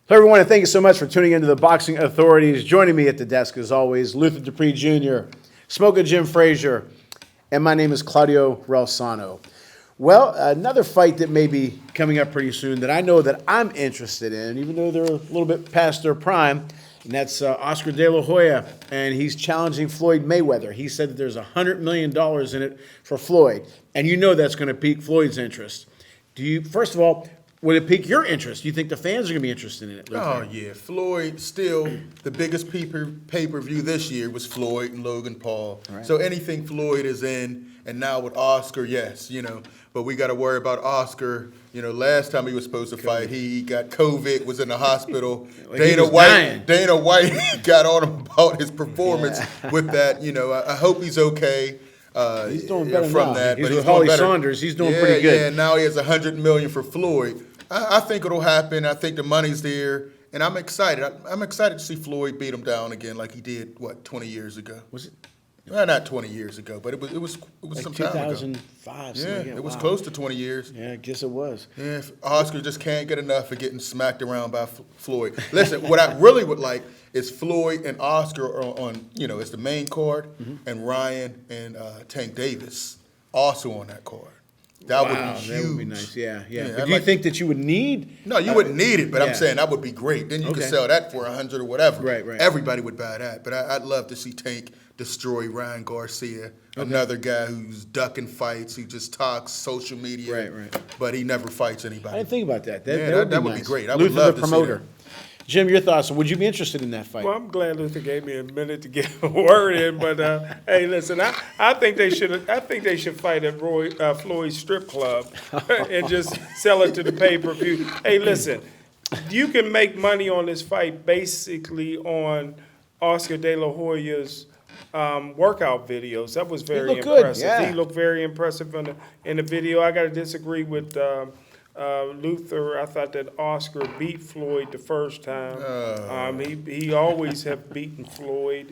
Hello, everyone, and thank you so much for tuning into the Boxing Authorities. Joining me at the desk, as always, Luther Dupree Jr., Smoker Jim Frazier, and my name is Claudio Relsano. Well, another fight that may be coming up pretty soon that I know that I'm interested in, even though they're a little bit past their prime, and that's Oscar De La Hoya, and he's challenging Floyd Mayweather. He said that there's $100 million in it for Floyd, and you know that's going to pique Floyd's interest. First of all, would it pique your interest? Do you think the fans are going to be interested in it, Luther? Oh, yeah. Floyd, still, the biggest pay-per-view this year was Floyd and Logan Paul. Right. So anything Floyd is in, and now with Oscar, yes, But we got to worry about Oscar. Last time he was supposed to fight, he got COVID, was in the hospital. Dana White got on him about his performance with that. I hope he's okay. He's doing better from now. that. He's but with Holly Saunders. He's doing pretty good. Yeah, now he has $100 million for Floyd. I think it'll happen. I think the money's there, and I'm excited. I'm excited to see Floyd beat him down again, like he did 20 years ago. Was it? Well, not 20 years ago, but it was like some time ago. 2005. Yeah, it was close to 20 years. Yeah, I guess it was. Yeah, Oscar just can't get enough of getting smacked around by Floyd. Listen, what I really would like is Floyd and Oscar on it's the main card, and Ryan and Tank Davis also on that card. That would be huge. That would be nice. Yeah. But do you think that you would need? No, you wouldn't need it, but I'm saying that would be great. Then you could sell that for $100 or whatever. Right. Everybody would buy that. But I'd love to see Tank destroy Ryan Garcia, another guy who's ducking fights. He just talks social media. Right. But he never fights anybody. I didn't think about that. That would be great. I Luther, would love the to promoter. see that. Jim, your thoughts? Would you be interested in that fight? Well, I'm glad Luther gave me a minute to get a word in, but hey, listen, I think they should. I think they should fight at Floyd's strip club and just sell it to the pay-per-view. Hey, listen, you can make money on this fight basically on Oscar De La Hoya's workout videos. That was very impressive. Yeah. He looked very impressive in the video. I got to disagree with Luther. I thought that Oscar beat Floyd the first time. He always have beaten Floyd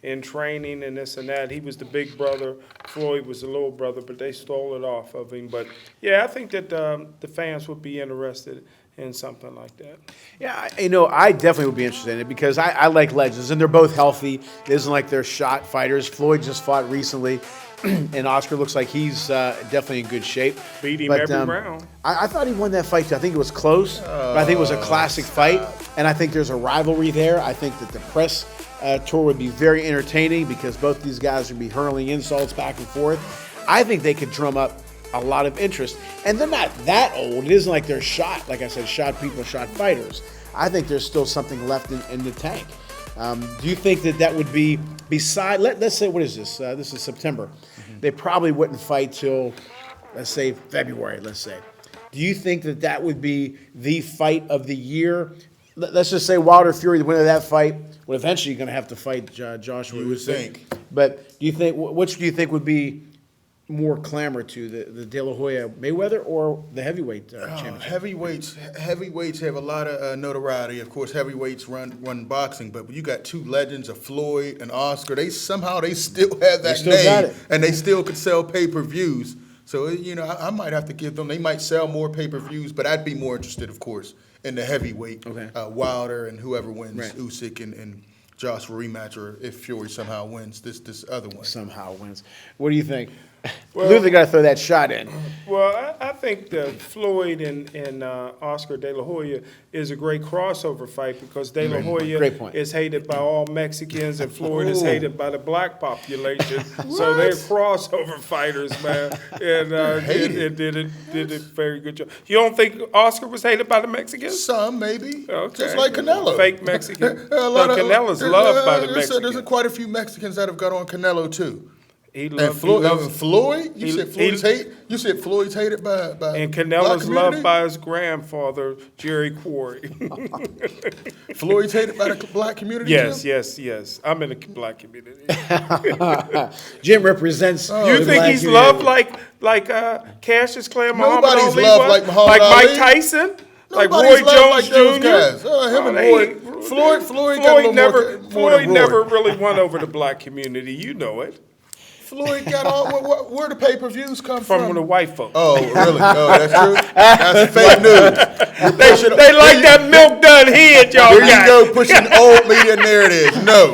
in training and this and that. He was the big brother. Floyd was the little brother, but they stole it off of him. But yeah, I think that the fans would be interested in something like that. Yeah, I definitely would be interested in it because I like legends, and they're both healthy. It isn't like they're shot fighters. Floyd just fought recently, and Oscar looks like he's definitely in good shape. Beat him every round. I thought he won that fight, too. I think it was close, but I think it was a classic fight, and I think there's a rivalry there. I think that the press tour would be very entertaining because both these guys would be hurling insults back and forth. I think they could drum up a lot of interest. And they're not that old. It isn't like they're shot, like I said, shot people, shot fighters. I think there's still something left in the tank. Do you think that would be beside, let's say, what is this? This is September. They probably wouldn't fight till, let's say, February, let's say. Do you think that would be the fight of the year? Let's just say Wilder Fury, the winner of that fight, would eventually going to have to fight Joshua. You would think. But do you think, which do you think would be more clamor to the De La Hoya Mayweather or the heavyweight championship? Heavyweights have a lot of notoriety. Of course, heavyweights run boxing, but when you got two legends of Floyd and Oscar, they still have that name, and they still could sell pay-per-views. So I might have to give them. They might sell more pay-per-views, but I'd be more interested, of course, in the heavyweight Wilder and whoever wins, Usyk and Joshua rematch, or if Fury somehow wins this other one. Somehow wins. What do you think? Well, Luther got to throw that shot in. Well, I think the Floyd and Oscar De La Hoya is a great crossover fight because De La Hoya is hated by all Mexicans and Floyd is hated by the black population. So they're crossover fighters, man. And did a very good job. You don't think Oscar was hated by the Mexicans? Some, maybe. Okay. Just like Canelo. Fake Mexican. Canelo's loved by the Mexicans. There's quite a few Mexicans that have got on Canelo, too. Floyd. You said Floyd's hated by and Canelo's loved by his grandfather, Jerry Quarry. Floyd's hated by the black community. Yes. I'm in the black community. Jim represents. You think he's loved like Cassius Clay, Muhammad Ali? Nobody's loved like Muhammad Ali. Like Mike Tyson? Like Roy Jones like Jr.? Those guys. Floyd never really won over the black community. You know it. Floyd got all. Where the pay-per-views come from? From the white folks. Oh, really? Oh, that's true. That's fake news. They like that milk done head, y'all Here got. you go, pushing old media narratives. No,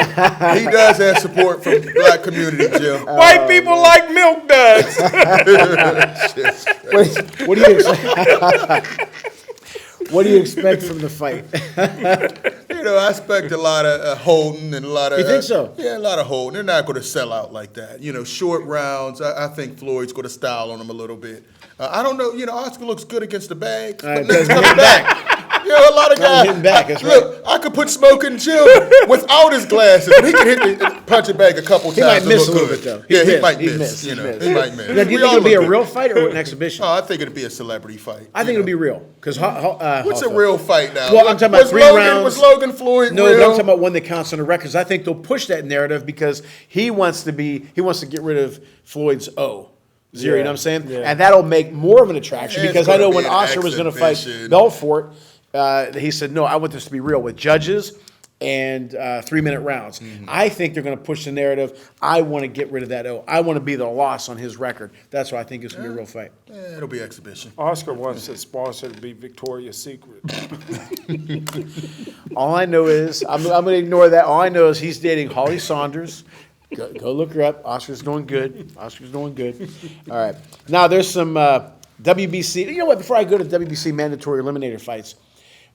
he does have support from the black community, Jim. White people like milk duds. What do you expect? What do you expect from the fight? I expect a lot of holding and a lot of. You think so? Yeah, a lot of holding. They're not going to sell out like that. Short rounds. I think Floyd's going to style on them a little bit. I don't know. Oscar looks good against the bag, but next coming back. A lot of guys. Hitting back, that's look, I could put Smoking Jim without his glasses, but he can hit the punch it back a couple times. He might miss a little bit though. He might miss. He might miss. Now, do you think it'll be a real fight or an exhibition? Oh, I think it'll be a celebrity fight. I think it'll be real because what's a real fight now? Well, I'm talking about rounds. Was Logan Floyd No, real? I'm talking about one that counts on the records. I think they'll push that narrative because he wants to get rid of Floyd's O. Zero, you know what I'm saying? Yeah. And that'll make more of an attraction because I know when Oscar was going to fight exhibition. Belfort, he said, no, I want this to be real with judges and 3-minute rounds. I think they're going to push the narrative. I want to get rid of that O. I want to be the loss on his record. That's why I think it's going to be a real fight. Yeah, it'll be exhibition. Oscar wants his sponsor to be Victoria's Secret. All I know is, I'm going to ignore that. All I know is he's dating Holly Saunders. Go look her up. Oscar's doing good. All right. Now, there's some WBC. You know what? Before I go to WBC mandatory eliminator fights,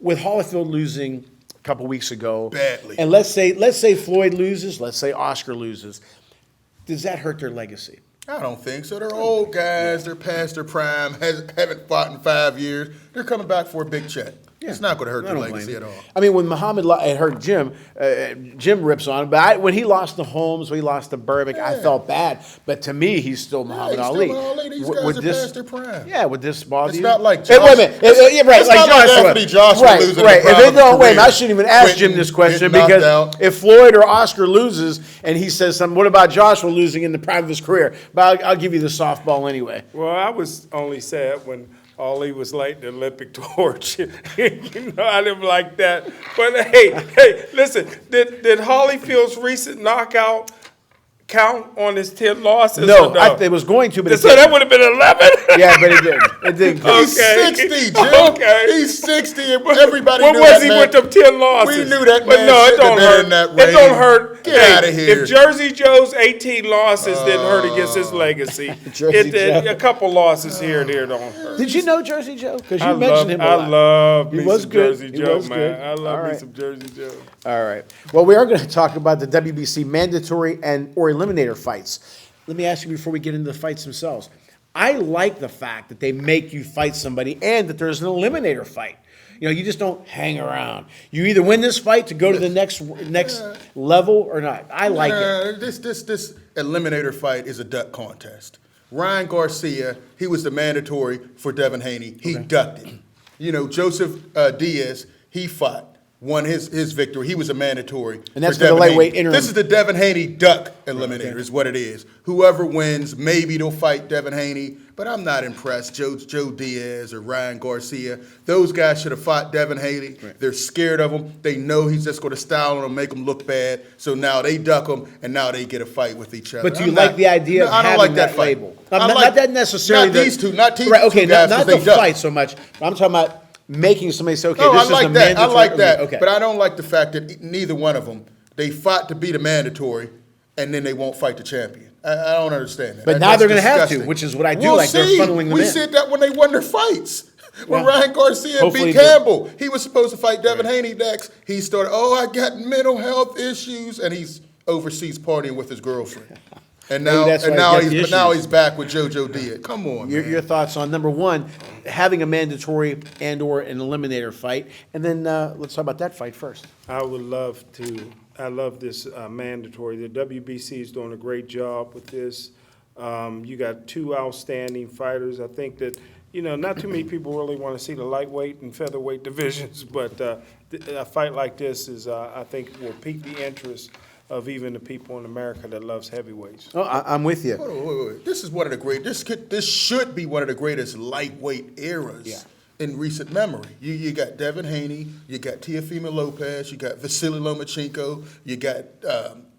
with Holyfield losing a couple weeks ago, badly, and let's say Floyd loses, let's say Oscar loses, does that hurt their legacy? I don't think so. They're old guys. They're past their prime. Haven't fought in 5 years. They're coming back for a big check. Yeah. It's not going to hurt their legacy at all. I mean, when Muhammad it hurt Jim, Jim rips on him. But when he lost to Holmes, when he lost to Burbick, I felt bad. But to me, he's still Muhammad Ali. These guys are past their prime. Yeah, would this bother you? It's not like Josh. Wait a minute. It's like not Joshua. Anthony Joshua right, losing right. the If they don't, wait, I shouldn't even ask Jim this question because if Floyd or Oscar loses and he says something, what about Joshua losing in the prime of his career? But I'll give you the softball anyway. Well, I was only sad when Ali was lighting the Olympic torch. I didn't like that. But hey, listen, did Holyfield's recent knockout count on his 10 losses? No, it was going to, but so that would have been 11? Yeah, but it didn't. It didn't. He's 60, Jim. Okay. He's 60, and everybody what knew was that he man. with them 10 losses? We knew that but man no, it shouldn't don't have been hurt. in that It ring. don't hurt. Get out of here. If Jersey Joe's 18 losses didn't hurt against his legacy, a couple losses here and there don't hurt. Did you know Jersey Joe? Because you mentioned him a lot. I love me some good. Jersey Joe, man. I love me some Jersey Joe. All right. Well, we are going to talk about the WBC mandatory or eliminator fights. Let me ask you before we get into the fights themselves. I like the fact that they make you fight somebody and that there's an eliminator fight. You just don't hang around. You either win this fight to go to the next level or not. I like it. This eliminator fight is a duck contest. Ryan Garcia, he was the mandatory for Devin Haney. He ducked it. Joseph Diaz, he fought. Won his victory. He was a mandatory. And that's for the lightweight interim. This is the Devin Haney duck eliminator is what it is. Whoever wins, maybe they'll fight Devin Haney, but I'm not impressed. Joe Diaz or Ryan Garcia, those guys should have fought Devin Haney. Right. They're scared of him. They know he's just going to style on them, make them look bad. So now they duck him, and now they get a fight with each other. But do you like the idea of having that label? Not that necessarily. Not these two. Not these right, okay, two guys. Not the fight so much. I'm talking about making somebody say, okay, this is the mandatory. I like that, okay. But I don't like the fact that neither one of them, they fought to be the mandatory, and then they won't fight the champion. I don't understand that. But now they're going to have to, which is what I do like. They're funneling them in. We said that when they won their fights. When Ryan Garcia beat Campbell, he was supposed to fight Devin Haney next. He started, I got mental health issues, and he's overseas partying with his girlfriend. And now he's back with Jojo Diaz. Come on, your thoughts on number one, having a mandatory and/or an eliminator fight, and then let's talk about that fight first. I would love to. I love this mandatory. The WBC is doing a great job with this. You got two outstanding fighters. I think that not too many people really want to see the lightweight and featherweight divisions, but a fight like this is, I think, will pique the interest of even the people in America that loves heavyweights. Oh, I'm with you. Wait. This is one of the great. This should be one of the greatest lightweight eras in recent memory. You got Devin Haney, you got Teofimo Lopez, you got Vasily Lomachenko, you got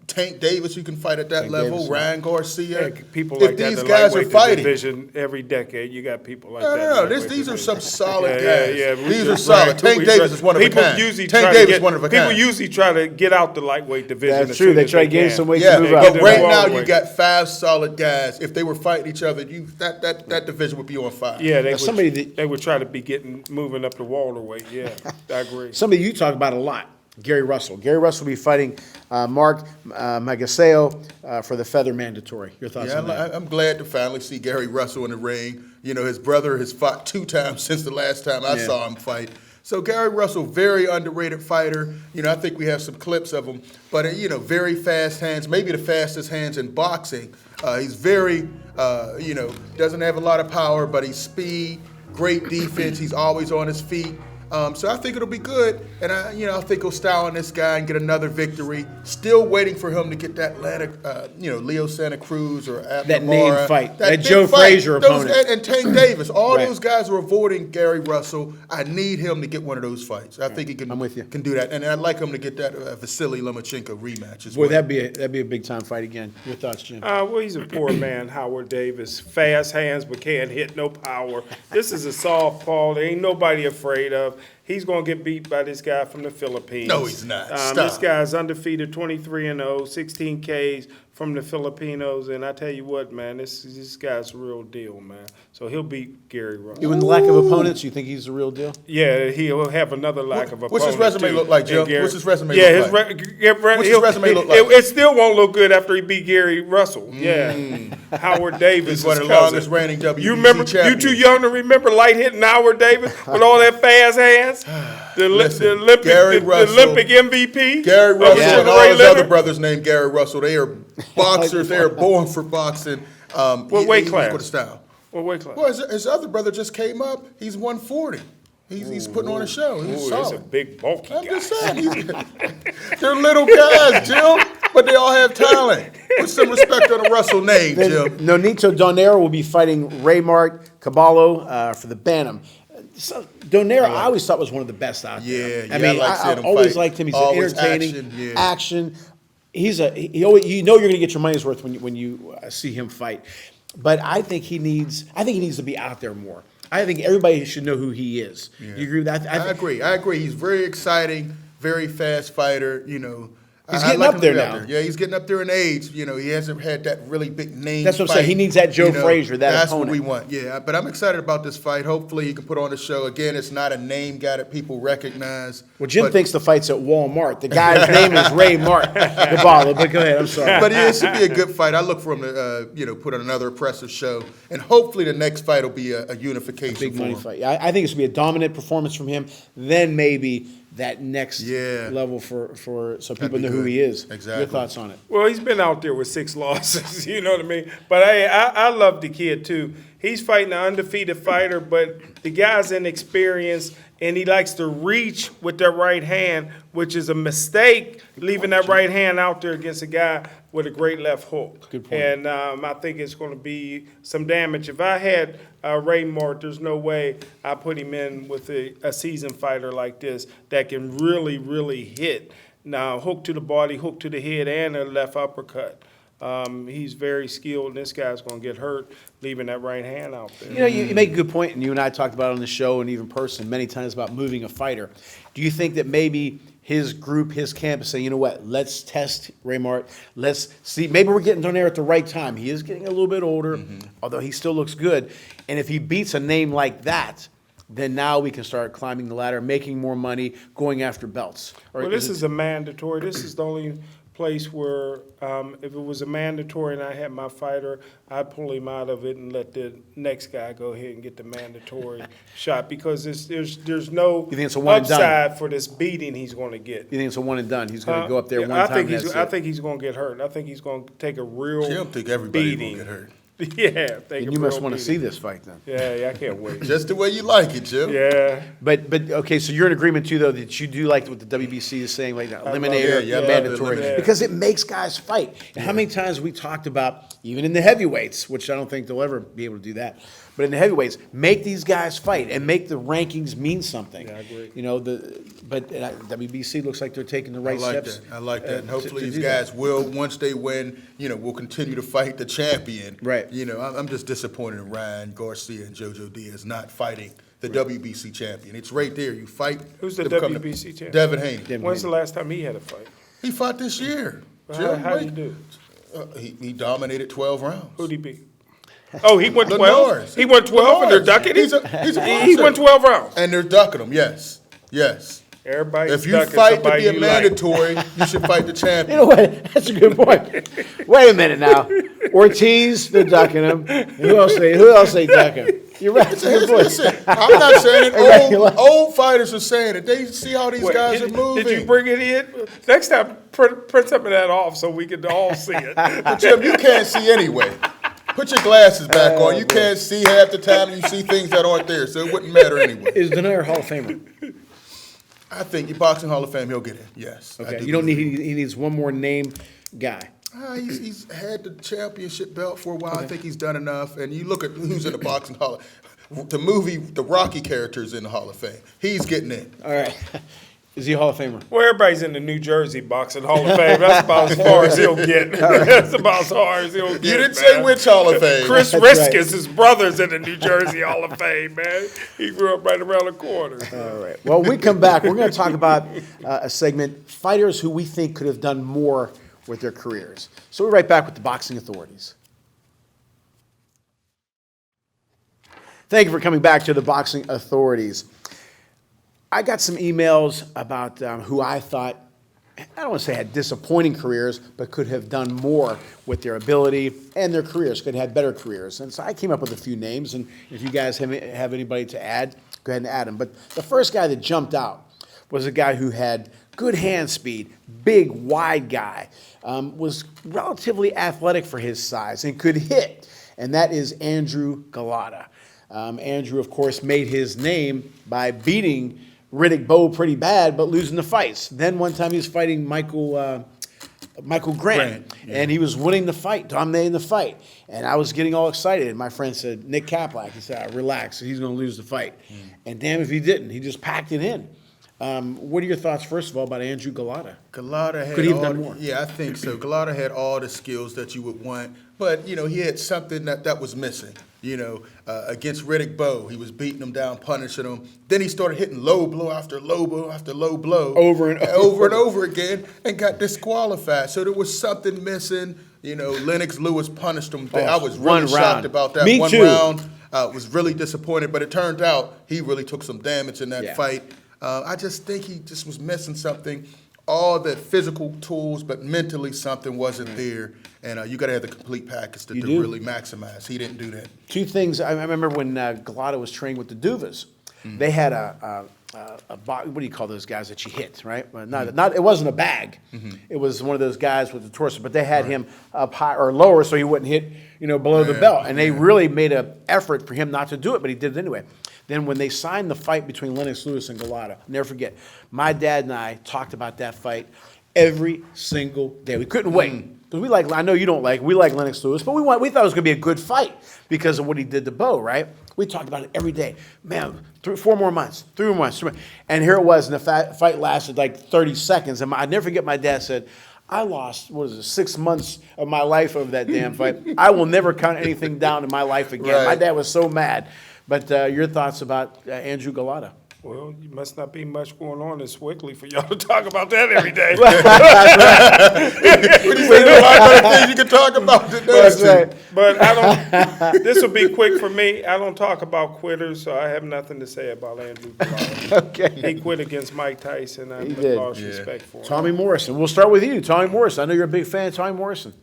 Tank Davis, you can fight at that level. Davis, Ryan Garcia. People If like that. these The guys are lightweight fighting, division every decade. You got people like no, that. no, lightweight these are division. some solid Yeah, guys. yeah. These are solid. Tank Davis is one of a kind. Tank Davis is one of a kind. People usually try to get out the lightweight division. That's true. They try to gain some weight Yeah, to move but up. right now you got 5 solid guys. If they were fighting each other, that division would be on fire. Yeah, They would try to be moving up the welterweight. Yeah, I agree. Somebody you talk about a lot, Gary Russell. Gary Russell will be fighting Mark Magaseo for the feather mandatory. Your thoughts on that? I'm glad to finally see Gary Russell in the ring. You know, his brother has fought 2 times since the last time I saw him fight. So Gary Russell, very underrated fighter. You know, I think we have some clips of him. But, very fast hands, maybe the fastest hands in boxing. He's very, doesn't have a lot of power, but he's speed, great defense. He's always on his feet. So I think it'll be good, and I think he'll style on this guy and get another victory. Still waiting for him to get that Leo Santa Cruz or that name fight, that big Joe Frazier opponent, and Tank Davis. All Right. those guys are avoiding Gary Russell. I need him to get one of those fights. I think he can. I'm with you. Can do that, and I'd like him to get that Vasily Lomachenko rematch as Boy, well. that'd be a big time fight again. Your thoughts, Jim? Well, he's a poor man, Howard Davis. Fast hands, but can't hit, no power. This is a softball. There ain't nobody afraid of. He's going to get beat by this guy from the Philippines. No, he's not. Stop. This guy's undefeated, 23-0, 16 Ks from the Filipinos. And I tell you what, man, this guy's the real deal, man. So he'll beat Gary Russell. Even the lack of opponents, you think he's the real deal? Yeah, he'll have another lack of opponents. What's his resume too. look like, Joe? And Gary- What's his resume yeah, look like? What's his resume look like? It still won't look good after he beat Gary Russell. Yeah. Howard Davis. He's one of the cousin. longest reigning WBC You remember? champions. You too young to remember light hitting Howard Davis with all that fast hands? Listen, the Olympic, Gary the Russell- Olympic MVP. Gary Russell and all Ray his Leonard. other brothers named Gary Russell. They are boxers. They are born for boxing. What weight class? With a style. What weight class? Well, his other brother just came up. He's 140. He's putting on a show. He's Ooh, that's a solid. big bulky I'm guy. just saying. They're little guys, Jim, but they all have talent. Put some respect on the Russell name, Jim. Nonito Donaire will be fighting Raymart Caballo for the Bantam. So Donaire, I always thought was one of the best out there. Yeah, I like seeing him always fight. liked him. He's Always entertaining, action, yeah. He's always, you're going to get your money's worth when you see him fight. But I think he needs to be out there more. I think everybody should know who he is. Yeah. You agree with that? I agree. He's very exciting, very fast fighter. He's I getting like up him there to be now. Yeah, he's getting up there in age. He hasn't had that really big name. That's what I'm fight. saying. He needs that Joe Frazier, that That's opponent. what we want. Yeah, but I'm excited about this fight. Hopefully, he can put on the show. Again, it's not a name guy that people recognize. Well, Jim thinks the fight's at Walmart. The guy's name is Ray Mart Caballo. But go ahead. I'm sorry. But it should be a good fight. I look for him to, put on another impressive show, and hopefully the next fight will be a unification. Big for money him. fight. I think it's going to be a dominant performance from him. Then maybe that next level for so people know who he is. Exactly. Your thoughts on it? Well, he's been out there with 6 losses, you know what I mean? But hey, I love the kid too. He's fighting an undefeated fighter, but the guy's inexperienced, and he likes to reach with that right hand, which is a mistake, leaving that right hand out there against a guy with a great left hook. Good point. And I think it's going to be some damage. If I had Ray Mart, there's no way I put him in with a seasoned fighter like this that can really, really hit. Now, hook to the body, hook to the head, and a left uppercut. He's very skilled, and this guy's going to get hurt leaving that right hand out there. You make a good point, and you and I talked about it on the show and even person many times about moving a fighter. Do you think that maybe his group, his camp is saying, you know what, let's test Raymart. Let's see, maybe we're getting Donaire at the right time. He is getting a little bit older, although he still looks good. And if he beats a name like that, then now we can start climbing the ladder, making more money, going after belts. Well, this is a mandatory. This is the only place where if it was a mandatory and I had my fighter, I'd pull him out of it and let the next guy go ahead and get the mandatory shot, because there's no You think it's a one and done? upside for this beating he's going to get. You think it's a one and done? He's going to go up there Yeah, one time. I think he's going to get hurt. I think he's going to take a real Jim think everybody's beating. gonna get hurt. Yeah, And you must want to see this fight then. Yeah, I can't wait. Just the way you like it, Jim. Yeah. But okay, so you're in agreement too, though, that you do like what the WBC is saying, like that eliminator, yeah, I love mandatory, the eliminator. because it makes guys fight. And how many times we talked about, even in the heavyweights, which I don't think they'll ever be able to do that, But in the heavyweights, make these guys fight and make the rankings mean something. Yeah, I agree. You know, but WBC looks like they're taking the right steps. I like that. And hopefully to these do guys that. will, once they win, will continue to fight the champion. Right. I'm just disappointed in Ryan Garcia and Joji Diaz not fighting the WBC champion. It's right there. You fight. Who's the to become WBC champion? Devin Haney. When's the last time he had a fight? He fought this year. How did he do? He dominated 12 rounds. Who'd he beat? Oh, he won 12? Lenores. He won 12 and they're ducking him? He won 12 rounds. And they're ducking him, yes. Everybody's If you ducking fight to somebody be a you mandatory, you should fight the champion. You know what? That's a good point. Wait a minute now. Ortiz, they're ducking him. Who else they ducking? You're right. That's a good point. Listen, I'm not saying it. Old fighters are saying it. They see how these guys are moving. Did you bring it in? Next time, print some of that off so we can all see it. But Jim, you can't see anyway. Put your glasses back on. You can't see half the time, and you see things that aren't there, so it wouldn't matter anyway. Is Denier Hall of Famer? I think your boxing Hall of Fame, he'll get in. Yes. Okay. You don't need. He needs one more name guy. He's had the championship belt for a while. Okay. I think he's done enough. And you look at who's in the boxing Hall. The movie, the Rocky character's in the Hall of Fame. He's getting in. All right. Is he a Hall of Famer? Well, everybody's in the New Jersey Boxing Hall of Fame. That's about as far as he'll get. That's about as far as he'll get. You didn't say which Hall of Fame. Chris Riskus, his brother's in the New Jersey Hall of Fame, man. He grew up right around the corner. All right. Well, when we come back, we're going to talk about a segment, fighters who we think could have done more with their careers. So we're right back with the Boxing Authorities. Thank you for coming back to the Boxing Authorities. I got some emails about who I thought, I don't want to say had disappointing careers, but could have done more with their ability and their careers, could have had better careers. And so I came up with a few names, and if you guys have anybody to add, go ahead and add them. But the first guy that jumped out was a guy who had good hand speed, big, wide guy, was relatively athletic for his size, and could hit, and that is Andrew Golota. Andrew, of course, made his name by beating Riddick Bowe pretty bad, but losing the fights. Then one time he was fighting Michael Grant, yeah. And he was winning the fight, dominating the fight. And I was getting all excited. And my friend said, Nick Kaplak, he said, relax, he's going to lose the fight. And damn if he didn't. He just packed it in. What are your thoughts, first of all, about Andrew Golota? Golota had Could he have done more? Yeah, I think so. Golota had all the skills that you would want, but, he had something that was missing. Against Riddick Bowe, he was beating him down, punishing him. Then he started hitting low blow after low blow after low blow. Over and over again, and got disqualified. So there was something missing. Lennox Lewis punished him. I was really shocked about that. Me too. Round. Was really disappointed, but it turned out he really took some damage in that fight. I just think he just was missing something. All the physical tools, but mentally something wasn't there. And you got to have the complete package to really maximize. He didn't do that. Two things. I remember when Golota was training with the Duvas, they had a what do you call those guys that you hit, right? Well, not. It wasn't a bag. It was one of those guys with the torso, but they had him up high or lower so he wouldn't hit, below the belt. And they really made an effort for him not to do it, but he did it anyway. Then when they signed the fight between Lennox Lewis and Golota, I'll never forget, my dad and I talked about that fight every single day. We couldn't wait. Because I know you don't we like Lennox Lewis, but we thought it was going to be a good fight because of what he did to Bowe, right? We talked about it every day. Man, 4 more months, 3 more months. And here it was, and the fight lasted like 30 seconds. And I'll never forget my dad said, I lost, 6 months of my life over that damn fight. I will never count anything down in my life again. Right. My dad was so mad. But your thoughts about Andrew Golota? Well, you must not be much going on in Swickley for y'all to talk about that every day. What do you say? There's a lot of other things you can talk about. But I don't. This will be quick for me. I don't talk about quitters, so I have nothing to say about Andrew Golota. Okay. He quit against Mike Tyson. I lost respect for him. Tommy Morrison. We'll start with you, Tommy Morrison. I know you're a big fan of Tommy Morrison.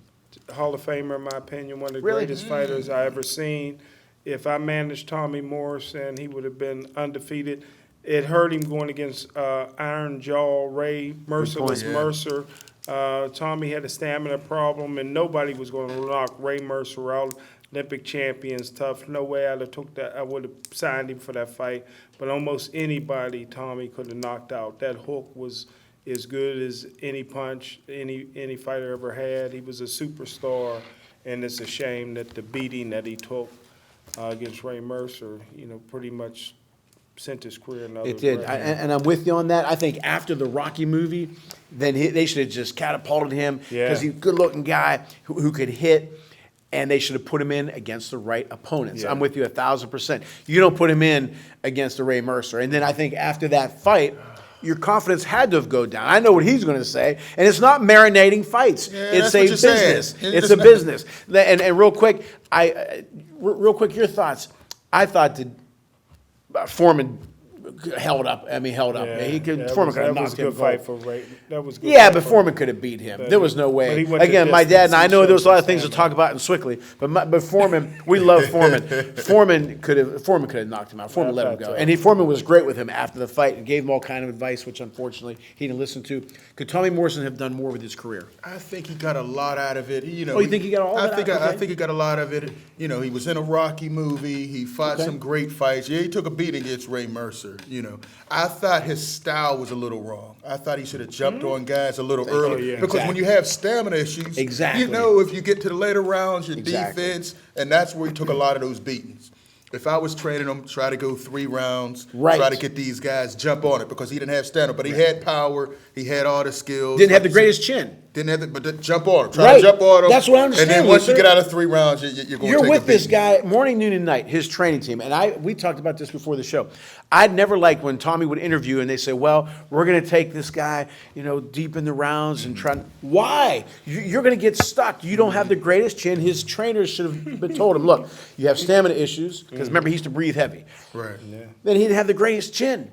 Hall of Famer, in my opinion, one of the greatest fighters I ever seen. If I managed Tommy Morrison, he would have been undefeated. It hurt him going against Iron Jaw Ray. Mercer was Mercer. Tommy had a stamina problem, and nobody was going to knock Ray Mercer out. Olympic champions, tough. No way I'd have took that. I would have signed him for that fight. But almost anybody Tommy could have knocked out. That hook was as good as any punch any fighter ever had. He was a superstar, and it's a shame that the beating that he took against Ray Mercer, pretty much sent his career another It did, direction. and I'm with you on that. I think after the Rocky movie, then they should have just catapulted him because he's a good-looking guy who could hit, and they should have put him in against the right opponents. Yeah. I'm with you 1,000%. You don't put him in against the Ray Mercer, and then I think after that fight, your confidence had to have gone down. I know what he's going to say, and it's not marinating fights. It's a business. It's a business. And real quick, your thoughts. I thought that Foreman held up. Yeah, Foreman could have knocked him. That was a good fight for Ray. That was good. Yeah, but Foreman could have beat him. There was no way. Again, my dad and I know there was a lot of things to talk about in Swickley, but Foreman, we love Foreman. Foreman could have knocked him out. Foreman let him go, and Foreman was great with him after the fight and gave him all kind of advice, which unfortunately he didn't listen to. Could Tommy Morrison have done more with his career? I think he got a lot out of it. You think he got all that out? Okay. I think he got a lot of it. He was in a Rocky movie. He fought some great fights. Yeah, he took a beating against Ray Mercer. I thought his style was a little wrong. I thought he should have jumped on guys a little early. Because when you have stamina issues, if you get to the later rounds, your defense, and that's where he took a lot of those beatings. If I was training him, try to go 3 rounds, try to get these guys jump on it because he didn't have stamina, but he had power, he had all the skills. Didn't have the greatest chin. But jump on him. Try to jump on him. That's what I understand. And then once you get out of 3 rounds, you're going to take a beating. You're with this guy morning, noon, and night, his training team. And we talked about this before the show. I'd never liked when Tommy would interview and they say, well, we're going to take this guy, deep in the rounds and try. Why? You're going to get stuck. You don't have the greatest chin. His trainers should have told him, look, you have stamina issues. Because remember, he used to breathe heavy. Right. Yeah. Then he'd have the greatest chin.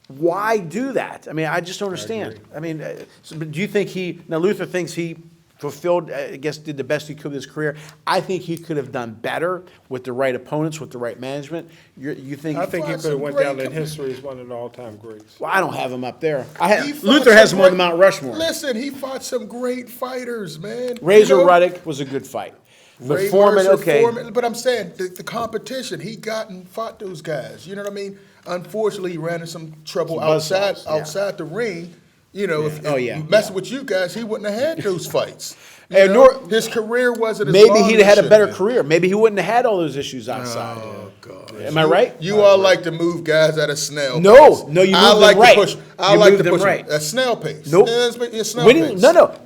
Why do that? I just don't understand. But do you think Luther thinks he fulfilled, did the best he could with his career. I think he could have done better with the right opponents, with the right management. You think? I think he could have went down in history as one of the all-time greats. Well, I don't have him up there. Luther has him on the Mount Rushmore. Listen, he fought some great fighters, man. Razor Ruddock was a good fight. But Foreman, Foreman, but I'm saying the competition, he got and fought those guys. You know what I mean? Unfortunately, he ran into some trouble outside the ring. If messing with you guys, he wouldn't have had those fights. His career wasn't as maybe long he'd have had a better career. Maybe he wouldn't have had all those issues outside. Oh, God. Am I right? You all like to move guys at a snail pace. No, you move them right. I like to push right. A snail pace. Nope. Snail pace. No.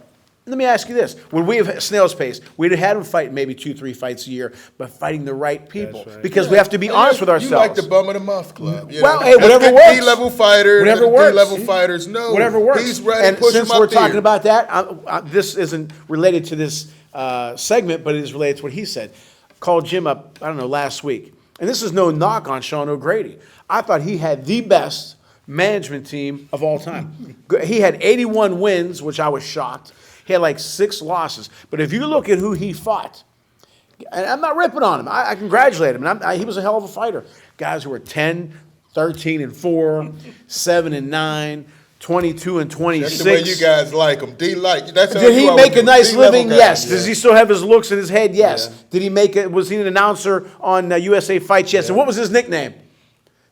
Let me ask you this. When we have snail's pace, we'd have had him fight maybe 2-3 fights a year, but fighting the right people. Right. Because we have to be honest with ourselves. You like the bum of the month club. Well, hey, whatever works. D-level fighter, whatever works. D-level fighters, no. Whatever works. He's ready to push since him we're up there. talking about that, this isn't related to this segment, but it is related to what he said. Called Jim up, last week. And this is no knock on Sean O'Grady. I thought he had the best management team of all time. He had 81 wins, which I was shocked. He had like 6 losses. But if you look at who he fought, and I'm not ripping on him. I congratulate him. And he was a hell of a fighter. Guys who were 10, 13-4, 7-9, 22-26. That's the way you guys like him. Did he make a nice living? Yes. Does he still have his looks in his head? Yes. Yeah. Did he make it? Was he an announcer on USA Fights? Yes. Yeah. And what was his nickname?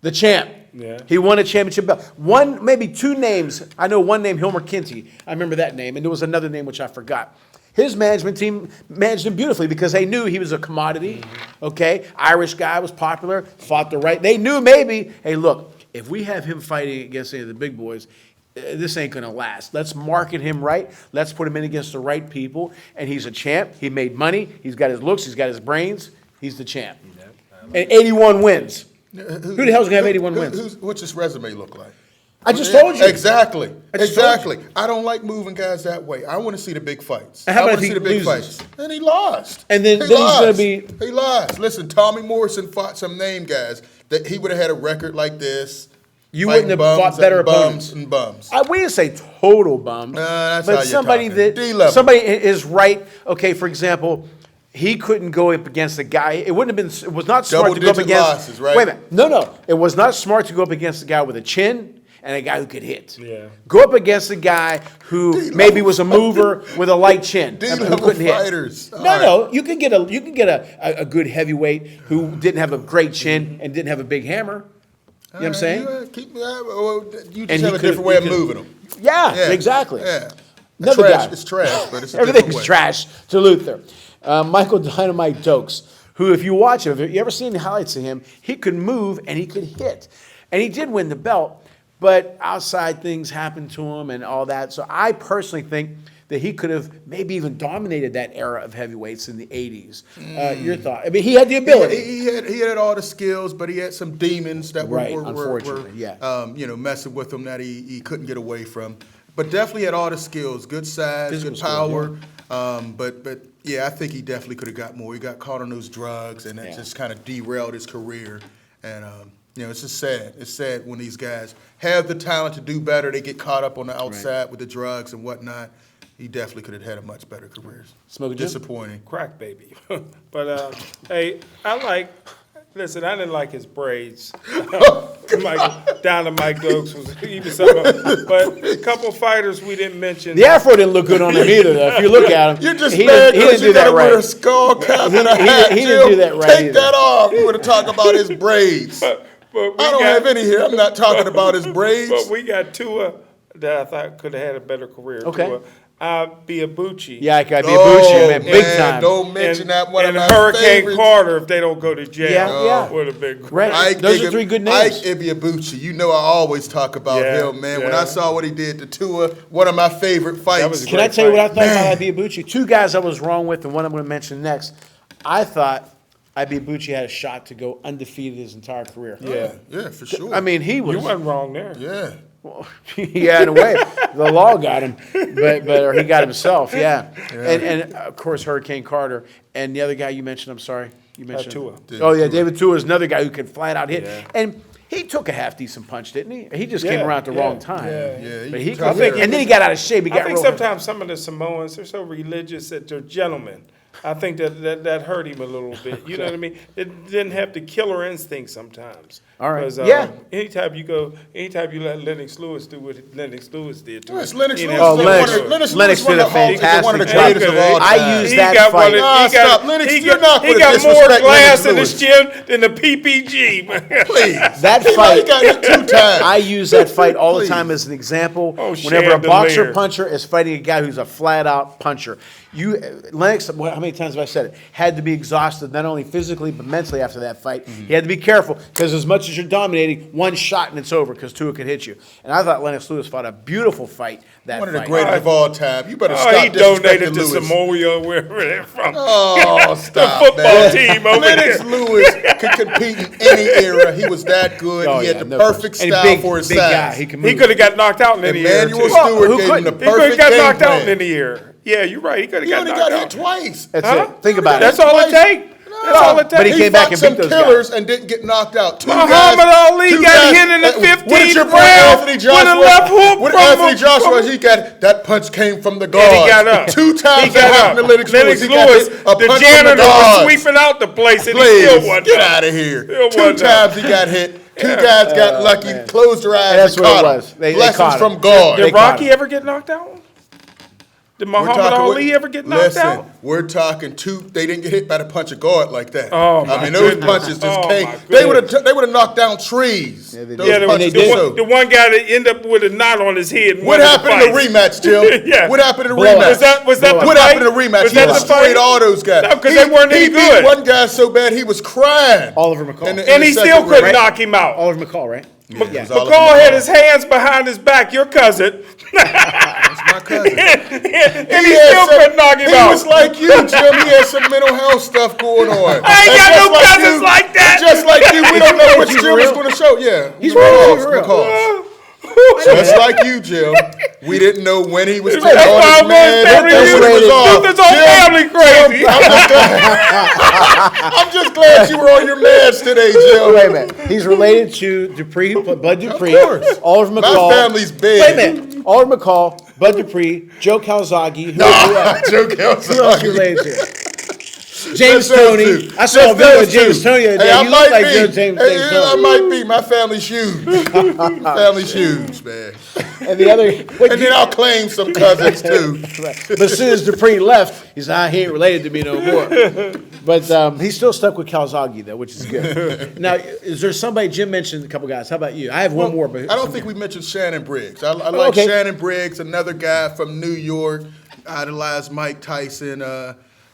The Champ. Yeah. He won a championship belt. Maybe 2 names. I know one name, Hilmer Kinty. I remember that name. And there was another name which I forgot. His management team managed him beautifully because they knew he was a commodity. Okay? Irish guy, was popular, fought the right. They knew maybe, hey, look, if we have him fighting against any of the big boys, this ain't going to last. Let's market him right. Let's put him in against the right people. And he's a champ. He made money. He's got his looks. He's got his brains. He's the champ. And 81 wins. Who the hell's going to have 81 wins? What's his resume look like? I just told you. Exactly. I don't like moving guys that way. I want to see the big fights. And how about if he loses? And he lost. And then he's going to be... He lost. Listen, Tommy Morrison fought some name guys that he would have had a record like this. You wouldn't have fought better opponents. And bums. We didn't say total bums. That's but how somebody D-level. Somebody is right. Okay, for example... He couldn't go up against a guy. It was not smart to go up against. Losses, right? Wait a minute. No. It was not smart to go up against a guy with a chin and a guy who could hit. Yeah. Go up against a guy who maybe was a mover with a light chin who couldn't fighters. hit. No. You can get a good heavyweight who didn't have a great chin and didn't have a big hammer. You know what I'm saying? You just have a different way of moving them. Yeah, exactly. Yeah. It's trash, but it's everything's trash to Luther. Michael Dynamite Dokes. who, if you watch him, if you ever seen the highlights of him, he could move and he could hit. And he did win the belt, but outside things happened to him and all that. So I personally think that he could have maybe even dominated that era of heavyweights in the 80s. Your thought? I mean, he had the ability. He had all the skills, but he had some demons that were messing with him that he couldn't get away from. But definitely had all the skills, good size, Physical good power. skills, But yeah, I think he definitely could have got more. He got caught on those drugs, and that just kind of derailed his career. And it's just sad. It's sad when these guys have the talent to do better. They get caught up on the outside with the drugs and whatnot. He definitely could have had a much better career. Disappointing. Crack baby. But hey, listen, I didn't like his braids. Down to Mike Oaks was even something. But a couple fighters we didn't mention. The afro didn't look good on him either, though. If you look at him, you're just mad because you got to wear a skull cap and a hat. He didn't do that right. Take that off. You want to talk about his braids. I don't have any here. I'm not talking about his braids. But we got Tua that I thought could have had a better career. Okay. Tua. Biabuchi. Yeah, I got Biabuchi, man, big time. Don't mention that one of my Hurricane favorites. Carter, if they don't go to jail, yeah. would have been great. Right. Those are three good names. Ike Ibiabuchi. You know I always talk about him, man. When I saw what he did to Tua, one of my favorite fights. Can I tell you what I thought about Ibiabuchi? Two guys I was wrong with, and one I'm going to mention next. I thought Ibiabuchi had a shot to go undefeated his entire career. Yeah, for sure. I mean, he was. You wasn't wrong there. Yeah. Well, yeah, in a way, the law got him, or he got himself. Yeah. And of course Hurricane Carter and the other guy you mentioned. I'm sorry, you mentioned Tua. David Tua is another guy who can flat out hit, and he took a half decent punch, didn't he? He just came around at the wrong time. But he could, and then he got out of shape. I think sometimes some of the Samoans, they're so religious that they're gentlemen. I think that hurt him a little bit. You know what I mean? It didn't have the killer instinct sometimes. All right. Anytime you let Lennox Lewis do what Lennox Lewis did to Yes, him. Lennox Lewis. Lennox did a fantastic one of the job. greatest of all time. I use that fight. Lennox, you're not he going to got more disrespect glass Lennox in Lewis. his chin than the PPG. Please. That fight. He got hit 2 times. I use that fight all the time as an example. Whenever a boxer puncher is fighting a guy who's a flat out puncher. Lennox, how many times have I said it? Had to be exhausted, not only physically but mentally after that fight. He had to be careful because as much as you're dominating, one shot and it's over because Tua could hit you. And I thought Lennox Lewis fought a beautiful fight. One of the greatest of all time. You better stop he donated to Lewis. Samoa, wherever they're from. Oh, stop, the football team over Lennox there. Lewis could compete in any era. He was that good. He had the perfect style for his size. Guy. He could have got knocked out in any era. Emmanuel Stewart gave him the perfect game He could have got knocked out in any era. Yeah, you're right. He could have got knocked out. He only got hit twice. That's it. Think about it. That's all it takes. That's all it takes. But he came back and beat those killers and didn't get knocked out. Muhammad Ali got hit in the 15th round with a left hook. With Anthony Joshua, he got that punch came from the guard. And he got up. 2 times he got to Lennox Lewis. The janitor was sweeping out the place, and he still wasn't. Get out of here. 2 times he got hit. 2 guys got lucky, closed their eyes, and caught him. Blessings from God. Did Rocky ever get knocked out? Did Muhammad Ali ever get knocked out? We're talking 2. They didn't get hit by the punch of guard like that. Oh, my those goodness. punches just came. They would have knocked down trees. The one guy that ended up with a knot on his head. What happened in the rematch, Jim? What happened in the rematch? Was that what happened in the rematch? Was that the fight? All those guys. No, because they weren't any good. He beat one guy so bad he was crying. Oliver McCall. And he still couldn't knock him out. Oliver McCall, right? McCall had his hands behind his back. Your cousin. That's my cousin. and he still couldn't knock him out. He was like you, Jim. He had some mental health stuff going on. I ain't got no cousins like that. Just like you, we don't know what Jim is going to show. Yeah, he's real. McCall. Just like you, Jim. We didn't know when he was taking That's all why his meds. Luther's on family crazy. I'm just glad you were on your meds today, Jim. Wait a minute. He's related to Dupree, Bud Dupree. Of course. Oliver McCall. My family's big. Wait a minute. Oliver McCall, Bud Dupree, Joe Calzaghe. Joe Who else Calzaghe. related to? James Tony. I saw a video of James Tony the other day. You look like James Tony. I might be. My family's huge. Family's huge, man. And the other. And then I'll claim some cousins, too. But as soon as Dupree left, he said, he ain't related to me no more. But he's still stuck with Calzaghe, though, which is good. Now, is there somebody, Jim mentioned a couple guys. How about you? I have one more. But I don't think we mentioned Shannon Briggs. I like Shannon Briggs, another guy from New York, idolized Mike Tyson.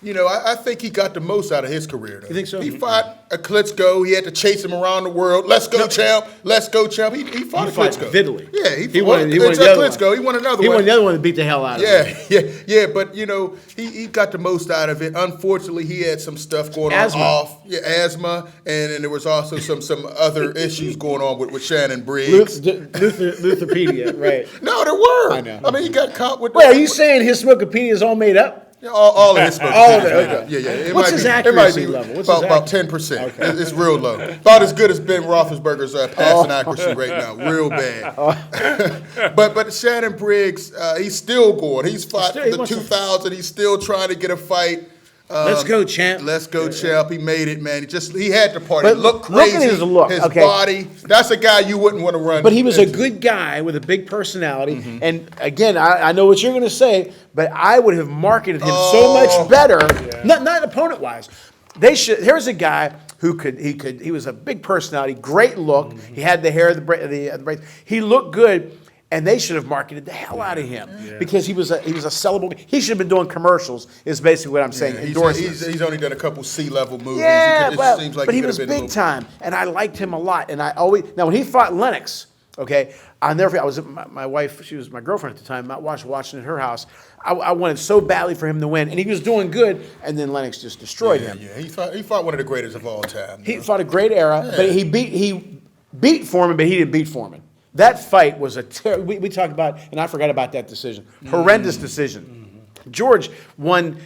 You know, I think he got the most out of his career, though. You think so? He fought a Klitschko. He had to chase him around the world. Let's go, champ. Let's go, champ. He fought a Klitschko. Vividly. Yeah, he won the Klitschko. One. He won another one. He won the other one that beat the hell out of him. Yeah. But, you know, he got the most out of it. Unfortunately, he had some stuff going on off. Yeah, asthma. And then there was also some other issues going on with Shannon Briggs. Lutherpedia, right. No, there were. I know. I mean, he got caught with... Wait, are you saying his Smokopedia is all made up? Yeah, all of his smoke. All of it. Okay. Yeah. What's his accuracy level? About 10%. Okay. It's real low. About as good as Ben Roethlisberger's passing accuracy right now. Real bad. But Shannon Briggs, he's still going. He's fought for the 2000. He's still trying to get a fight. Let's go, champ. Let's go, champ. He made it, man. He had the party. But look crazy. Look at his look. His body. That's a guy you wouldn't want to run. But he was a good guy with a big personality. Mm-hmm. And again, I know what you're going to say, but I would have marketed him so much better. Yeah. Not opponent wise. Here's a guy who he was a big personality, great look. Mm-hmm. He had the hair, the braids. He looked good. And they should have marketed the hell out of him because he was a sellable. He should have been doing commercials. Is basically what I'm saying. He's only done a couple C-level movies. Yeah, but he was big time, and I liked him a lot. And I always when he fought Lennox, okay, I was my wife. She was my girlfriend at the time. I was watching at her house. I wanted so badly for him to win, and he was doing good. And then Lennox just destroyed him. Yeah, he fought one of the greatest of all time. He fought a great era, but he beat Foreman, but he didn't beat Foreman. That fight was we talked about, and I forgot about that decision. Horrendous decision. Mm-hmm. George won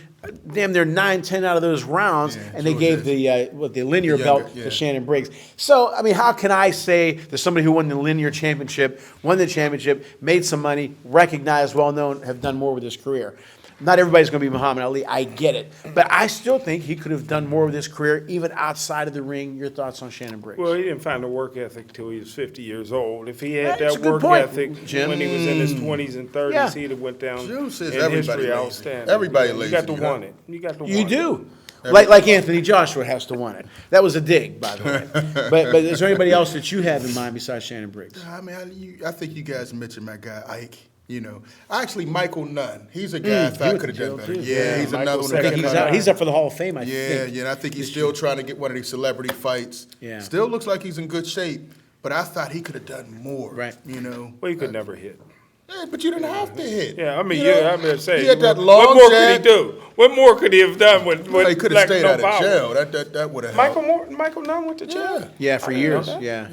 damn near 9-10 out of those rounds, and they gave the linear belt to Shannon Briggs. So, I mean, how can I say that somebody who won the linear championship, won the championship, made some money, recognized, well-known, have done more with his career? Not everybody's going to be Muhammad Ali. I get it. But I still think he could have done more with his career, even outside of the ring. Your thoughts on Shannon Briggs? Well, he didn't find the work ethic until he was 50 years old. If he had that work ethic Jim. when he was in his 20s and 30s, he'd have went down in history outstanding. Everybody lazy. You got to want it. You got to want it. You do. Like Anthony Joshua has to want it. That was a dig, by the way. But is there anybody else that you have in mind besides Shannon Briggs? I mean, I think you guys mentioned my guy, Ike. You know, actually, Michael Nunn. He's a guy I thought could have done better. Yeah, he's another one. He's up for the Hall of Fame, I think. Yeah, and I think he's still trying to get one of these celebrity fights. Yeah. Still looks like he's in good shape, but I thought he could have done more. Right. You know. Well, he could never hit. Yeah, but you didn't have to hit. Yeah, I mean, I'm going to say. He had that long what more could he do? What more could he have done with he could have stayed out of jail. That would have helped. Michael Nunn went to jail? Yeah, for years. Yeah.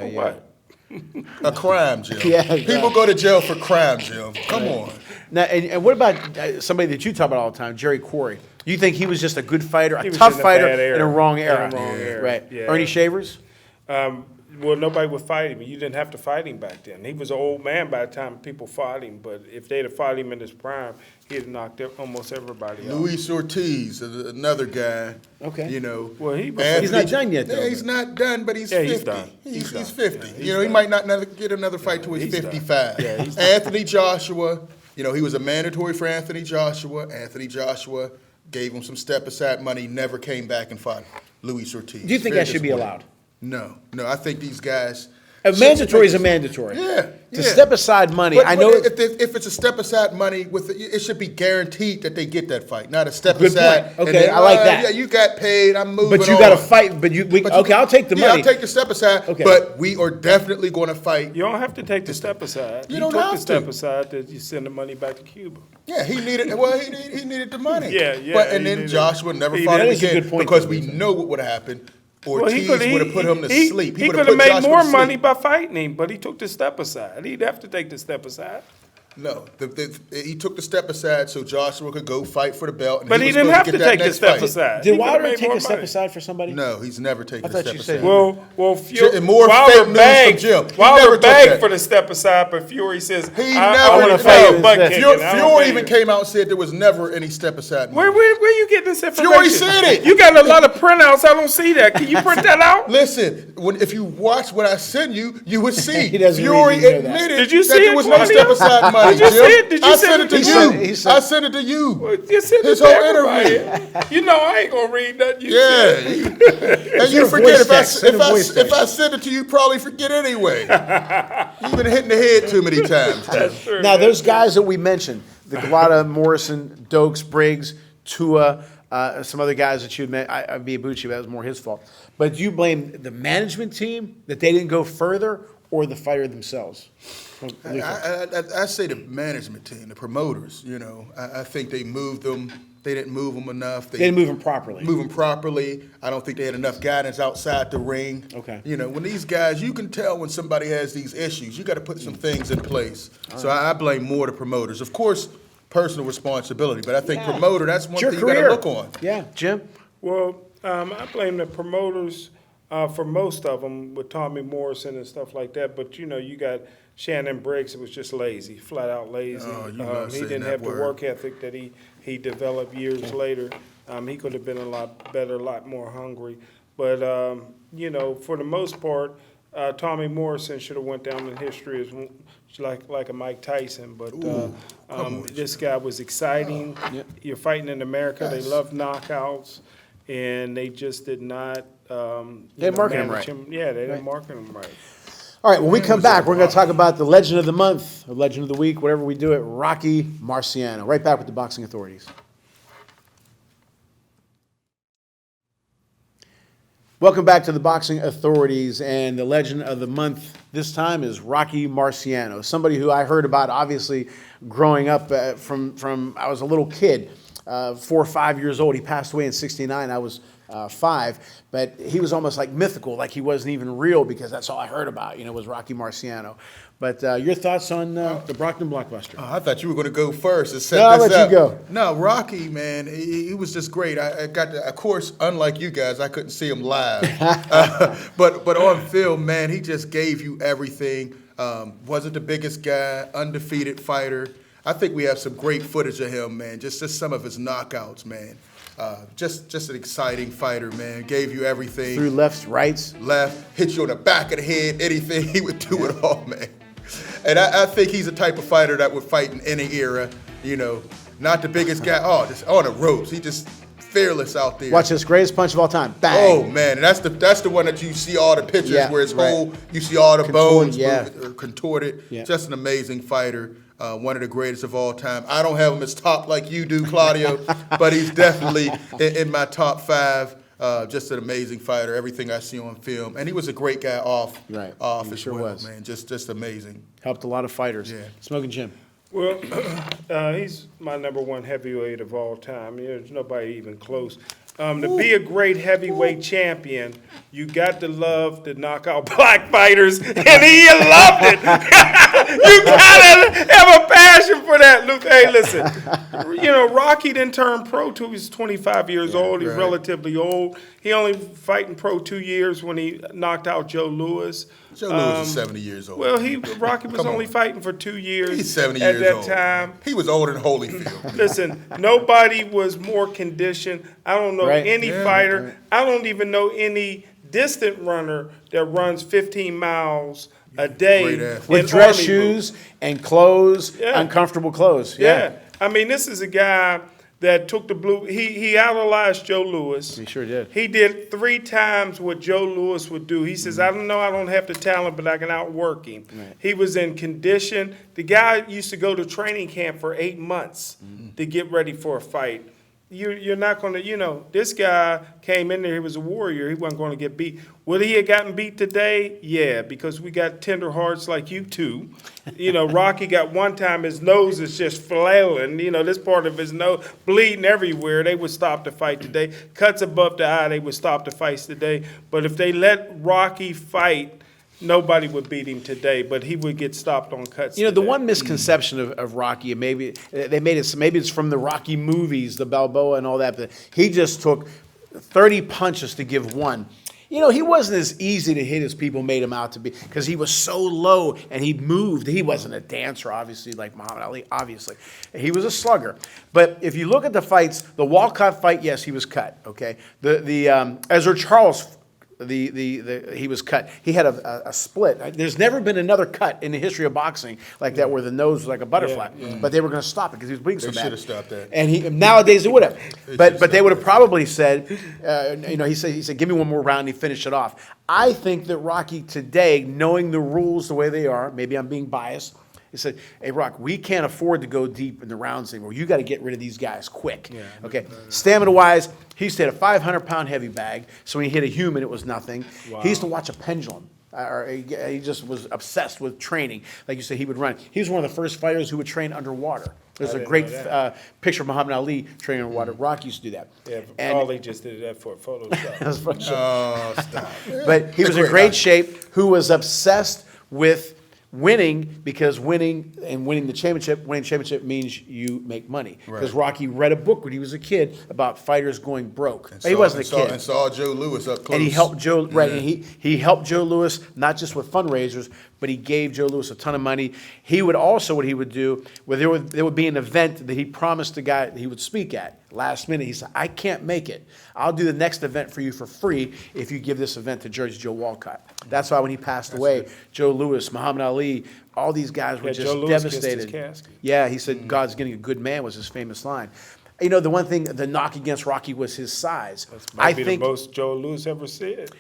For what? A crime, Jim. People go to jail for crime, Jim. Come on. Now, and what about somebody that you talk about all the time, Jerry Quarry? You think he was just a good fighter, a tough fighter in a wrong era? Right. Yeah. Ernie Shavers? Well, nobody would fight him. You didn't have to fight him back then. He was an old man by the time people fought him. But if they'd have fought him in his prime, he'd have knocked almost everybody out. Luis Ortiz, another guy. Okay. You know. Well, he's not done yet, though. Yeah, he's not done, but he's 50. He's done. He's 50. You know, he might not get another fight till he's 55. Anthony Joshua, you know, he was a mandatory for Anthony Joshua. Anthony Joshua gave him some step-aside money, never came back and fought Luis Ortiz. Do you think that should be allowed? No, I think these guys. A mandatory is a mandatory. Yeah. To step aside money, but I know. If it's a step aside money, it should be guaranteed that they get that fight, not a step aside. Okay, then, I like that. Yeah, you got paid. I'm moving. But you got to fight. Okay, I'll take the money. Yeah, I'll take the step aside. Okay. But we are definitely going to fight. You don't have to take the step aside. You don't have to. Took the step aside that you send the money back to Cuba. Yeah, he needed the money. Yeah. And then Joshua never fought him again because we know what would have happened. Ortiz would have put him to sleep. He could have made more money by fighting him, but he took the step aside. He'd have to take the step aside. No, he took the step aside so Joshua could go fight for the belt. And but he didn't have to take the step aside. Did Wilder take a step aside for somebody? No, he's never taken a step aside. Well, Wilder begged for the step aside, but Fury says, I want to fight. Fury even came out and said there was never any step aside. Where you getting this information? Fury said it. You got a lot of printouts. I don't see that. Can you print that out? Listen, if you watch what I sent you, you would see. Fury admitted that there was no step aside money. Did you see it? Did you I sent it to you. I sent it to you. Well, you sent his whole interview. You know I ain't gonna read that. And you forget if I send it to you, probably forget anyway. You've been hitting the head too many times. That's true. Now those guys that we mentioned, the Golota, Morrison, Dokes, Briggs, Tua, some other guys that you'd met. I'd be Ibuchi, but that was more his fault. But do you blame the management team that they didn't go further, or the fighter themselves? I say the management team, the promoters. You know, I think they moved them. They didn't move them enough. They didn't move them properly. Move them properly. I don't think they had enough guidance outside the ring. Okay. You know, when these guys, you can tell when somebody has these issues. You got to put some things in place. So I blame more the promoters. Of course, personal responsibility, but I think promoter, that's one thing you got to look on. Yeah, Jim? Well, I blame the promoters for most of them with Tommy Morrison and stuff like that. But, you know, you got Shannon Briggs, who was just lazy, flat out lazy. He didn't have the work ethic that he developed years later. He could have been a lot better, a lot more hungry. But, you know, for the most part, Tommy Morrison should have went down in history as like a Mike Tyson. But this guy was exciting. You're fighting in America. They love knockouts. And they just did not they didn't market him right. Yeah, they didn't market him right. All right, when we come back, we're going to talk about the legend of the month, or legend of the week, whatever we do it, Rocky Marciano. Right back with the Boxing Authorities. Welcome back to the Boxing Authorities, and the legend of the month this time is Rocky Marciano, somebody who I heard about, obviously, growing up from I was a little kid, 4 or 5 years old. He passed away in '69. I was 5, but he was almost like mythical, like he wasn't even real, because that's all I heard about, you know, was Rocky Marciano. But your thoughts on the Brockton blockbuster? I thought you were going to go first and set I'll this let up. you go. No, Rocky, man, he was just great. I got to, of course, unlike you guys, I couldn't see him live. But on film, man, he just gave you everything. Wasn't the biggest guy, undefeated fighter. I think we have some great footage of him, man. Just some of his knockouts, man. Just an exciting fighter, man. Gave you everything. Through lefts, rights. Left, hit you on the back of the head, anything. He would do it all, man. And I think he's the type of fighter that would fight in any era, you know. Not the biggest guy. Oh, just on the ropes. He just fearless out there. Watch this, greatest punch of all time. Bang. Oh, man. And that's the one that you see all the pictures where it's whole. You see all the bones contorted. Yeah. Just an amazing fighter. One of the greatest of all time. I don't have him as top like you do, Claudio, but he's definitely in my top 5. Just an amazing fighter. Everything I see on film, and he was a great guy off as sure well, was. man. Just amazing. Helped a lot of fighters. Yeah. Smoking Jim. Well, he's my #1 heavyweight of all time. There's nobody even close. To be a great heavyweight champion, you got to love to knock out black fighters, and he loved it. You gotta have a passion for that, Luke. Hey, listen, you know, Rocky didn't turn pro till he was 25 years old. He's relatively old. He only fighting pro 2 years when he knocked out Joe Louis. Joe Louis is 70 years old. Well, Rocky was only fighting for 2 years. He's 70 at years that old. time. He was older than Holyfield. Listen, nobody was more conditioned. I don't know any fighter. Right. I don't even know any distant runner that runs 15 miles a day with dress shoes and clothes, uncomfortable clothes. Yeah. I mean, this is a guy that took the blue. He idolized Joe Louis. He sure did. He did 3 times what Joe Louis would do. He says, I don't know, I don't have the talent, but I can outwork him. Right. He was in condition. The guy used to go to training camp for 8 months to get ready for a fight. You're not going to, you know, this guy came in there, he was a warrior. He wasn't going to get beat. Would he have gotten beat today? Yeah, because we got tender hearts like you two. You know, Rocky got one time his nose is just flailing. You know, this part of his nose bleeding everywhere. They would stop the fight today. Cuts above the eye, they would stop the fights today. But if they let Rocky fight, nobody would beat him today, but he would get stopped on cuts. You know, today. The one misconception of Rocky, and maybe they made it. Maybe it's from the Rocky movies, the Balboa and all that. But he just took 30 punches to give one. You know, he wasn't as easy to hit as people made him out to be, because he was so low and he moved. He wasn't a dancer, obviously, like Muhammad Ali. Obviously, he was a slugger. But if you look at the fights, the Walcott fight, yes, he was cut. Okay, the Ezra Charles. He was cut. He had a split. There's never been another cut in the history of boxing like that, where the nose was like a butterfly. But they were going to stop it because he was bleeding so bad. They should have stopped that. And nowadays they would have. But they would have probably said, you know, he said, give me one more round. And he finished it off. I think that Rocky today, knowing the rules the way they are, maybe I'm being biased, He said, hey, Rock, we can't afford to go deep in the rounds anymore. You got to get rid of these guys quick. Yeah. Okay. Stamina-wise, he used to hit a 500-pound heavy bag, so when he hit a human, it was nothing. Wow. He used to watch a pendulum. Or he just was obsessed with training. Like you said, he would run. He was one of the first fighters who would train underwater. There's a great picture of Muhammad Ali training underwater. Rocky used to do that. Yeah, And- Ollie just did that for Photoshop. That was fun. Oh, stop. But he was in great shape, who was obsessed with winning, because winning the championship means you make money. Because Rocky read a book when he was a kid about fighters going broke. He wasn't a kid. And saw Joe Louis up close. And he helped Joe, right, and he helped Joe Louis, not just with fundraisers, but he gave Joe Louis a ton of money. He would also, what he would do, where there would be an event that he promised the guy that he would speak at. Last minute, he said, I can't make it. I'll do the next event for you for free if you give this event to Jersey Joe Walcott. That's why when he passed away, Joe Louis, Muhammad Ali, all these guys were Yeah, just Joe Louis kissed his devastated. casket. Yeah, he said, God's getting a good man was his famous line. You know, the one thing, the knock against Rocky was his size. Might be the most Joe Louis ever said.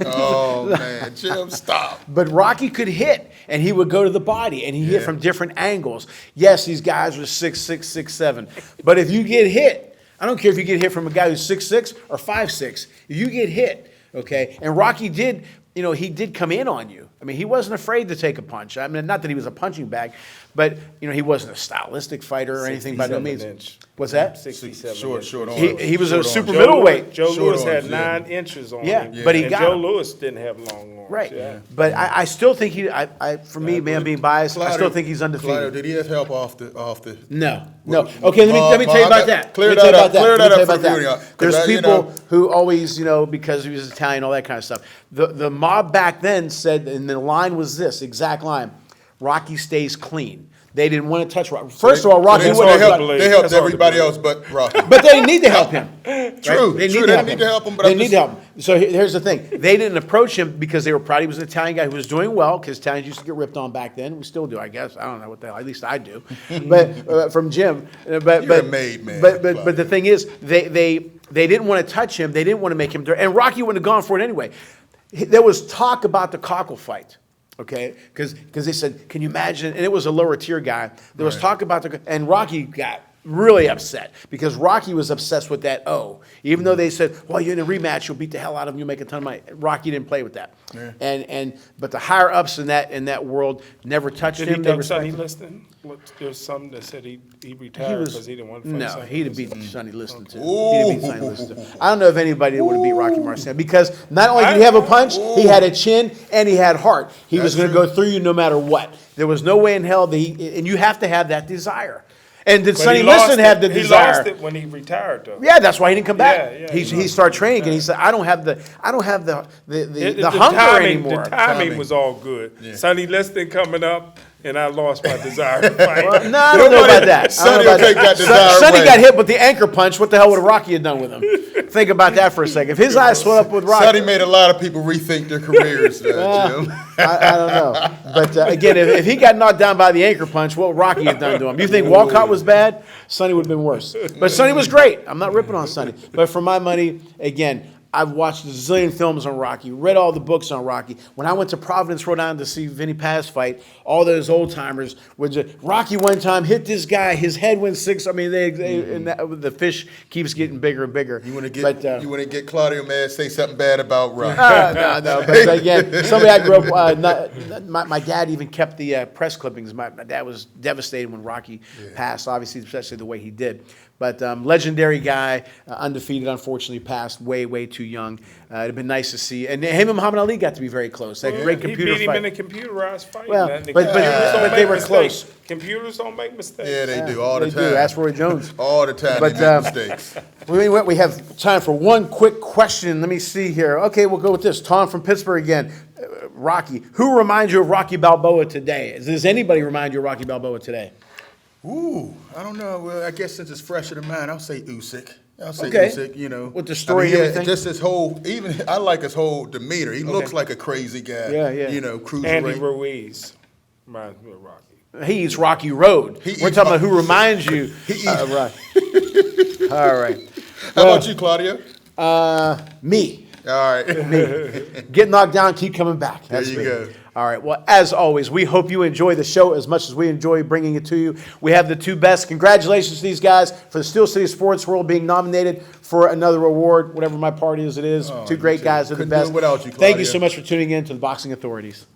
Oh, man. Jim, stop. But Rocky could hit, and he would go to the body, and he hit from different angles. Yes, these guys were 6'6", 6'7". But if you get hit, I don't care if you get hit from a guy who's 6'6" or 5'6". If you get hit, okay, and Rocky did, you know, he did come in on you. I mean, he wasn't afraid to take a punch. I mean, not that he was a punching bag, but, you know, he wasn't a stylistic fighter or anything by no means. Inch. What's that? 67 Short arm. He was a Short super arm. middleweight. Joe Short Louis had arms, yeah. 9 inches on Yeah, him. but he and got Joe him. Louis didn't have long arms. Right. Yeah. But I still think for me, man, being biased, I still think he's undefeated. Claudio, did he have help off the? No. Okay, let me tell you about that. Clear Let me that tell you up. about Clear Let me that tell you up for about the viewing, 'cause There's I, you people know- who always, you know, because he was Italian, all that kind of stuff. The mob back then said, and the line was this exact line: Rocky stays clean. They didn't want to touch Rocky. First of all, Rocky So wouldn't have they helped everybody else but Rocky. but they didn't need to help him. True, They true, they didn't need to help him, but they I'm need just- to help him. So here's the thing: they didn't approach him because they were proud he was an Italian guy who was doing well. Because Italians used to get ripped on back then. We still do, I guess. I don't know what the hell. At least I do. But from Jim. But You're a made man, But Claudio. the thing is, they didn't want to touch him. They didn't want to make him dirty. And Rocky wouldn't have gone for it anyway. There was talk about the cockle fight. Okay, because they said, can you imagine? And it was a lower tier guy. There was talk about and Rocky got really upset because Rocky was obsessed with that O. Even though they said, well, you're in a rematch, you'll beat the hell out of him, you'll make a ton of money. Rocky didn't play with that. Yeah. But the higher ups in that world never touched Did him. he They done Sonny respected him. Liston? There's some that said he retired because he didn't want to fight No, Sonny he'd have Liston. beat Sonny Liston too. Ooh. He'd have beat Sonny Liston too. I don't know if anybody would have beat Rocky Marciano because not only did he have a punch, he had a chin and he had heart. He was going to go through you no matter what. There was no way in hell that and you have to have that desire. And did But Sonny he lost Liston have the it- desire? He lost it when he retired, though. Yeah, that's why he didn't come back. Yeah, he started training and he said, I don't have the hunger timing, anymore. The timing was all good. Sonny Liston coming up, and I lost my desire to fight. No, I don't know about that. Sonny will take that desire Sonny away. got hit with the anchor punch. What the hell would Rocky have done with him? Think about that for a second. If his eyes swelled up with Rocky. Sonny made a lot of people rethink their careers, Jim. I don't know. But again, if he got knocked down by the anchor punch, what would Rocky have done to him? You think Walcott was bad? Sonny would have been worse. But Sonny was great. I'm not ripping on Sonny. But for my money, again, I've watched a zillion films on Rocky, read all the books on Rocky. When I went to Providence, Rhode Island to see Vinny Paz fight, all those old timers would just, Rocky one time hit this guy, his head went 6. I mean, and the fish keeps getting bigger and bigger. You want to get Claudio mad? Say something bad about Rocky. No. But again, somebody I grew up. My dad even kept the press clippings. My dad was devastated when Rocky passed. Obviously, especially the way he did. But legendary guy, undefeated. Unfortunately, passed way too young. It'd have been nice to see. And him and Muhammad Ali got to be very close. That great computer He beat him fight. in a computerized fight. Well, man. but they were close. Computers don't make mistakes. Yeah, they do all the They time. do. Ask Roy Jones. All the time But, they make mistakes. We have time for one quick question. Let me see here. Okay, we'll go with this. Tom from Pittsburgh again. Rocky. Who reminds you of Rocky Balboa today? Does anybody remind you of Rocky Balboa today? Ooh, I don't know. Well, I guess since it's fresher than mine, I'll say Usyk. Okay. Usyk, you know. With the story and everything? Just his whole, I like his whole demeanor. He looks like a crazy guy. Yeah. You know, Andy cruiserweight. Ruiz reminds me of Rocky. He eats Rocky Road. We're talking about who reminds you of Rocky. All right. How about you, Claudio? Me. All right. Get knocked down, keep coming back. That's There you me. go. All right. Well, as always, we hope you enjoy the show as much as we enjoy bringing it to you. We have the two best. Congratulations to these guys for the Steel City Sports World being nominated for another award, whatever my part is. It is two great guys are the best. Without you, Thank you so much for tuning in to the Boxing Authorities.